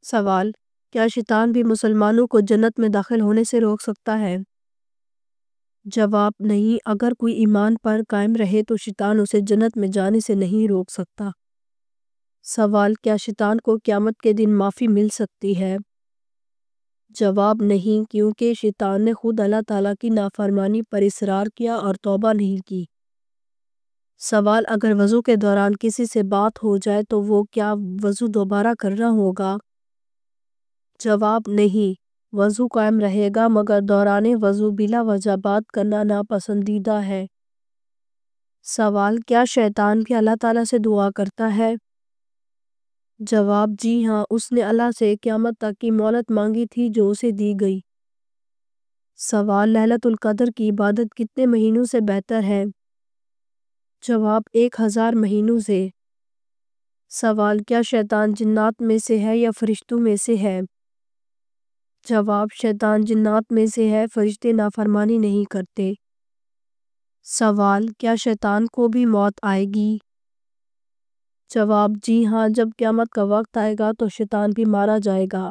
سوال: کیا شیطان بھی مسلمانوں کو جنت میں داخل ہونے سے روک سکتا ہے؟ جواب: نہیں، اگر کوئی ایمان پر قائم رہے تو شیطان اسے جنت میں جانے سے نہیں روک سکتا۔ سوال: کیا شیطان کو قیامت کے دن معافی مل سکتی ہے؟ جواب: نہیں، کیونکہ شیطان نے خود اللہ تعالیٰ کی نافرمانی پر اصرار کیا اور توبہ نہیں کی۔ سوال: اگر وضو کے دوران کسی سے بات ہو جائے تو وہ کیا وضو دوبارہ کرنا ہوگا؟ جواب: نہیں، وضو قائم رہے گا، مگر دوران وضو بلا وجہ بات کرنا ناپسندیدہ ہے۔ سوال: کیا شیطان بھی اللہ تعالیٰ سے دعا کرتا ہے؟ جواب: جی ہاں، اس نے اللہ سے قیامت تک کی مہلت مانگی تھی جو اسے دی گئی۔ سوال: لیلۃ القدر کی عبادت کتنے مہینوں سے بہتر ہے؟ جواب: 1000 مہینوں سے۔ سوال: کیا شیطان جنات میں سے ہے یا فرشتوں میں سے ہے؟ جواب: شیطان جنات میں سے ہے، فرشتے نافرمانی نہیں کرتے۔ سوال: کیا شیطان کو بھی موت آئے گی؟ جواب: جی ہاں، جب قیامت کا وقت آئے گا تو شیطان بھی مارا جائے گا۔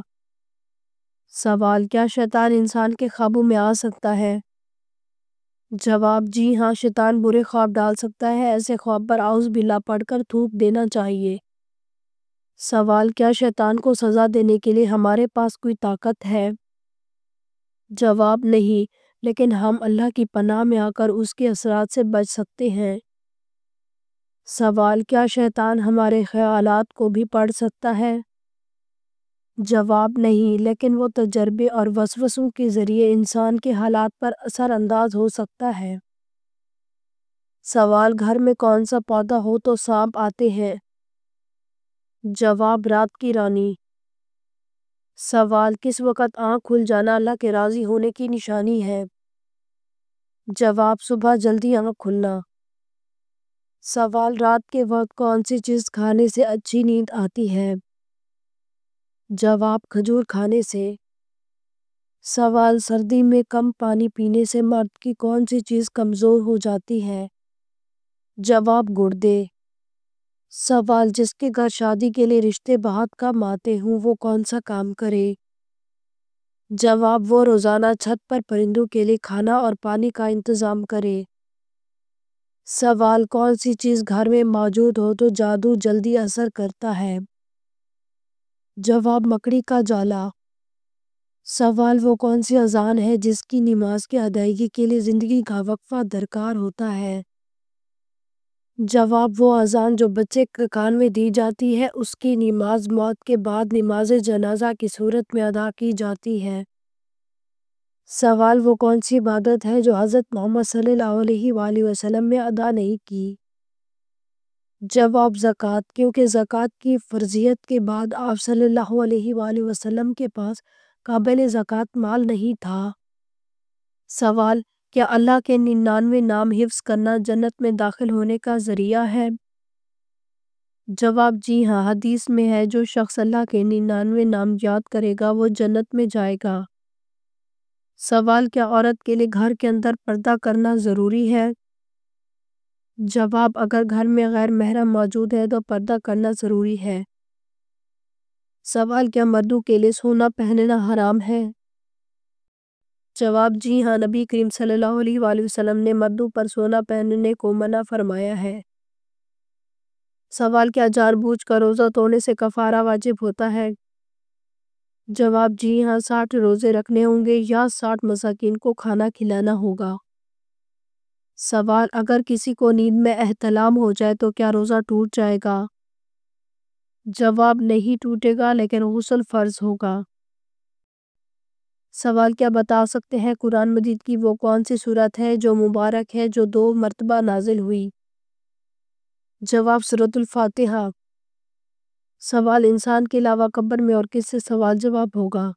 سوال: کیا شیطان انسان کے خوابوں میں آ سکتا ہے؟ جواب: جی ہاں، شیطان برے خواب ڈال سکتا ہے، ایسے خواب پر اعوذ باللہ پڑھ کر تھوک دینا چاہیے۔ سوال: کیا شیطان کو سزا دینے کے لیے ہمارے پاس کوئی طاقت ہے؟ جواب: نہیں، لیکن ہم اللہ کی پناہ میں آ کر اس کے اثرات سے بچ سکتے ہیں۔ سوال: کیا شیطان ہمارے خیالات کو بھی پڑھ سکتا ہے؟ جواب: نہیں، لیکن وہ تجربے اور وسوسوں کے ذریعے انسان کے حالات پر اثر انداز ہو سکتا ہے۔ سوال: گھر میں کون سا پودا ہو تو سانپ آتے ہیں؟ جواب: رات کی رانی۔ سوال: کس وقت آنکھ کھل جانا اللہ کے راضی ہونے کی نشانی ہے؟ جواب: صبح جلدی آنکھ کھلنا۔ سوال: رات کے وقت کون سی چیز کھانے سے اچھی نیند آتی ہے؟ جواب: کھجور کھانے سے۔ سوال: سردی میں کم پانی پینے سے مرد کی کون سی چیز کمزور ہو جاتی ہے؟ جواب: گردے۔ سوال: جس کے گھر شادی کے لیے رشتے بہت کم آتے ہوں وہ کون سا کام کرے؟ جواب: وہ روزانہ چھت پر پرندوں کے لیے کھانا اور پانی کا انتظام کرے۔ سوال: کون سی چیز گھر میں موجود ہو تو جادو جلدی اثر کرتا ہے؟ جواب: مکڑی کا جالا۔ سوال: وہ کون سی اذان ہے جس کی نماز کی ادائیگی کے لیے زندگی کا وقفہ درکار ہوتا ہے؟ جواب: وہ اذان جو بچے کے کان میں دی جاتی ہے، اس کی نماز موت کے بعد نماز جنازہ کی صورت میں ادا کی جاتی ہے۔ سوال: وہ کون سی عبادت ہے جو حضرت محمد صلی اللہ علیہ وآلہ وسلم نے ادا نہیں کی؟ جواب: زکوٰۃ، کیونکہ زکوٰۃ کی فرضیت کے بعد آپ صلی اللہ علیہ وآلہ وسلم کے پاس قابل زکوٰۃ مال نہیں تھا۔ سوال: کیا اللہ کے 99 نام حفظ کرنا جنت میں داخل ہونے کا ذریعہ ہے؟ جواب: جی ہاں، حدیث میں ہے جو شخص اللہ کے 99 نام یاد کرے گا وہ جنت میں جائے گا۔ سوال: کیا عورت کے لیے گھر کے اندر پردہ کرنا ضروری ہے؟ جواب: اگر گھر میں غیر محرم موجود ہے تو پردہ کرنا ضروری ہے۔ سوال: کیا مردوں کے لیے سونا پہننا حرام ہے؟ جواب: جی ہاں، نبی کریم صلی اللہ علیہ وآلہ وسلم نے مردوں پر سونا پہننے کو منع فرمایا ہے۔ سوال: کیا جان بوجھ کر روزہ توڑنے سے کفارہ واجب ہوتا ہے؟ جواب: جی ہاں، 60 روزے رکھنے ہوں گے یا 60 مساکین کو کھانا کھلانا ہوگا۔ سوال: اگر کسی کو نیند میں احتلام ہو جائے تو کیا روزہ ٹوٹ جائے گا؟ جواب: نہیں ٹوٹے گا، لیکن غسل فرض ہوگا۔ سوال: کیا بتا سکتے ہیں قرآن مجید کی وہ کون سی سورت ہے جو مبارک ہے جو 2 مرتبہ نازل ہوئی؟ جواب: سورۃ الفاتحہ۔ سوال: انسان کے علاوہ قبر میں اور کس سے سوال جواب ہوگا؟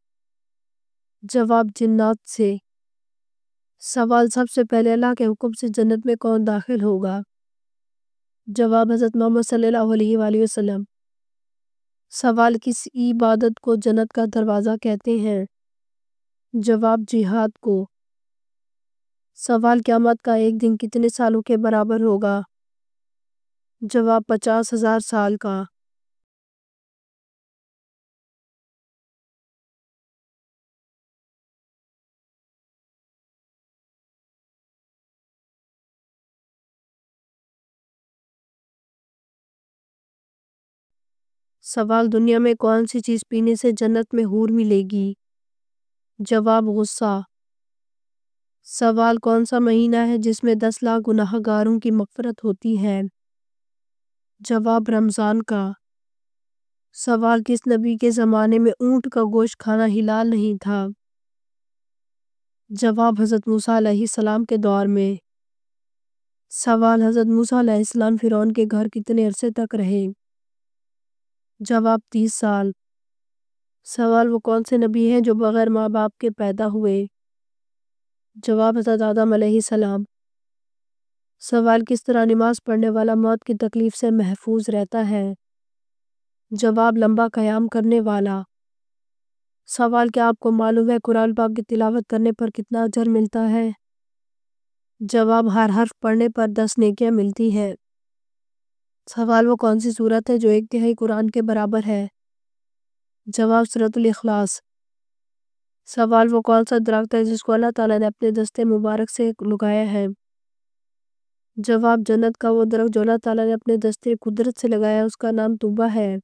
جواب: جنات سے۔ سوال: سب سے پہلے اللہ کے حکم سے جنت میں کون داخل ہوگا؟ جواب: حضرت محمد صلی اللہ علیہ وآلہ وسلم۔ سوال: کس عبادت کو جنت کا دروازہ کہتے ہیں؟ جواب: جہاد کو۔ سوال: قیامت کا ایک دن کتنے سالوں کے برابر ہوگا؟ جواب: 50,000 سال کا۔ سوال دنیا میں کون سی چیز پینے سے جنت میں حور ملے گی؟ جواب غصہ۔ سوال کون سا مہینہ ہے جس میں 10 لاکھ گناہ گاروں کی مغفرت ہوتی ہے؟ جواب رمضان کا۔ سوال کس نبی کے زمانے میں اونٹ کا گوشت کھانا حلال نہیں تھا؟ جواب حضرت موسیٰ علیہ السلام کے دور میں۔ سوال حضرت موسیٰ علیہ السلام فرعون کے گھر کتنے عرصے تک رہے؟ جواب 30 سال۔ سوال وہ کون سے نبی ہیں جو بغیر ماں باپ کے پیدا ہوئے؟ جواب حضرت آدم علیہ السلام۔ سوال کس طرح نماز پڑھنے والا موت کی تکلیف سے محفوظ رہتا ہے؟ جواب لمبا قیام کرنے والا۔ سوال کیا آپ کو معلوم ہے قرآن پاک کی تلاوت کرنے پر کتنا اجر ملتا ہے؟ جواب ہر حرف پڑھنے پر 10 نیکیاں ملتی ہے۔ سوال وہ کون سی سورت ہے جو 1/3 قرآن کے برابر ہے؟ جواب سورۃ الاخلاص۔ سوال وہ کون سا درخت ہے جس کو اللہ تعالیٰ نے اپنے دستے مبارک سے لگایا ہے؟ جواب جنت کا وہ درخت جو اللہ تعالیٰ نے اپنے دستے قدرت سے لگایا اس کا نام طوبہ ہے۔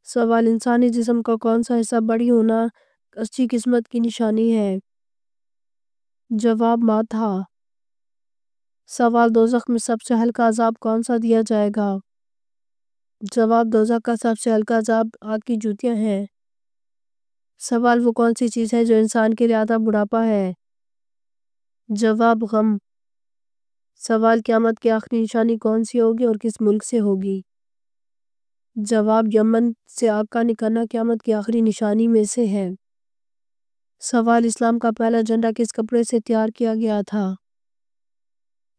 سوال انسانی جسم کا کون سا حصہ بڑی ہونا اچھی قسمت کی نشانی ہے؟ جواب ماتھا۔ سوال دوزخ میں سب سے ہلکا عذاب کون سا دیا جائے گا؟ جواب دوزخ کا سب سے ہلکا عذاب آگ کی جوتیاں ہیں۔ سوال وہ کون سی چیز ہے جو انسان کے لیے آدھا بڑھاپا ہے؟ جواب غم۔ سوال قیامت کی آخری نشانی کون سی ہوگی اور کس ملک سے ہوگی؟ جواب یمن سے آگ کا نکلنا قیامت کی آخری نشانی میں سے ہے۔ سوال اسلام کا پہلا جھنڈا کس کپڑے سے تیار کیا گیا تھا؟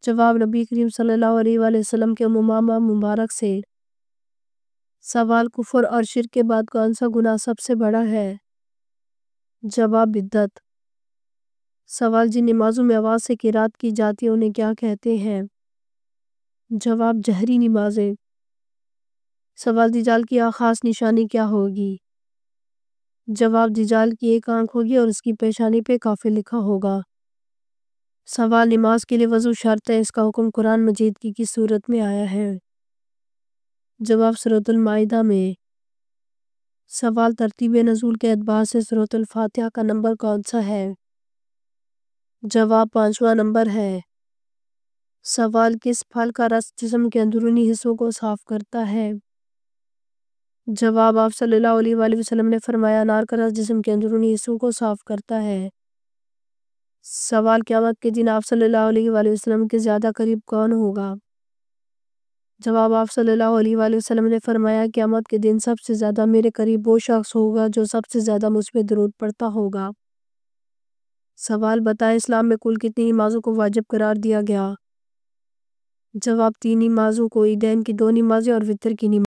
جواب نبی کریم صلی اللہ علیہ وآلہ وسلم کے امامہ مبارک سے۔ سوال کفر اور شرک کے بعد کون سا گناہ سب سے بڑا ہے؟ جواب بدعت۔ سوال جن نمازوں میں آواز سے قرات کی جاتی ہے انہیں کیا کہتے ہیں؟ جواب جہری نمازیں۔ سوال دجال کی خاص نشانی کیا ہوگی؟ جواب دجال کی ایک آنکھ ہوگی اور اس کی پیشانی پہ کافر لکھا ہوگا۔ سوال نماز کے لیے وضو شرط ہے، اس کا حکم قرآن مجید کی کس صورت میں آیا ہے؟ جواب سورۃ المائدہ میں۔ سوال ترتیب نزول کے اعتبار سے سورۃ الفاتحہ کا نمبر کون سا ہے؟ جواب 5واں نمبر ہے۔ سوال کس پھل کا رس جسم کے اندرونی حصوں کو صاف کرتا ہے؟ جواب آپ صلی اللہ علیہ وآلہ وسلم نے فرمایا انار کا رس جسم کے اندرونی حصوں کو صاف کرتا ہے۔ سوال قیامت کے دن آپ صلی اللہ علیہ وآلہ وسلم کے زیادہ قریب کون ہوگا؟ جواب آپ صلی اللہ علیہ وآلہ وسلم نے فرمایا قیامت کے دن سب سے زیادہ میرے قریب وہ شخص ہوگا جو سب سے زیادہ مجھ پہ درود پڑھتا ہوگا۔ سوال بتائیں اسلام میں کل کتنی نمازوں کو واجب قرار دیا گیا؟ جواب 3 نمازوں کو، عیدین کی 2 نمازیں اور وتر کی نماز۔